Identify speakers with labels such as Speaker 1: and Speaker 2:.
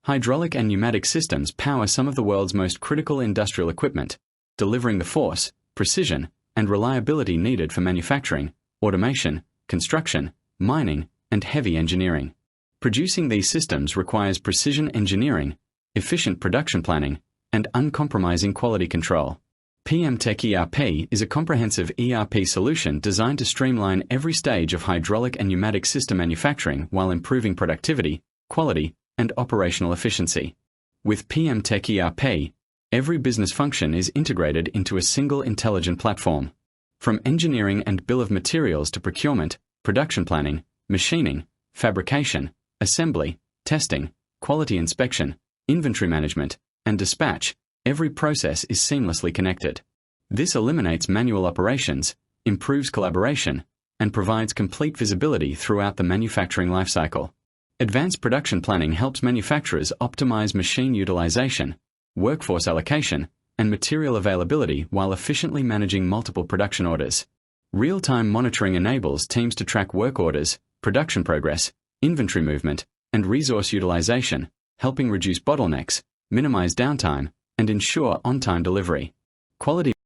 Speaker 1: Hydraulic and pneumatic systems power some of the world's most critical industrial equipment, delivering the force, precision, and reliability needed for manufacturing, automation, construction, mining, and heavy engineering. Producing these systems requires precision engineering, efficient production planning, and uncompromising quality control. PMTechERP is a comprehensive ERP solution designed to streamline every stage of hydraulic and pneumatic system manufacturing while improving productivity, quality, and operational efficiency. With PMTechERP, every business function is integrated into a single intelligent platform. From engineering and bill of materials to procurement, production planning, machining, fabrication, assembly, testing, quality inspection, inventory management, and dispatch, every process is seamlessly connected. This eliminates manual operations, improves collaboration, and provides complete visibility throughout the manufacturing lifecycle. Advanced production planning helps manufacturers optimize machine utilization, workforce allocation, and material availability while efficiently managing multiple production orders. Real-time monitoring enables teams to track work orders, production progress, inventory movement, and resource utilization, helping reduce bottlenecks, minimize downtime, and ensure on-time delivery. Quality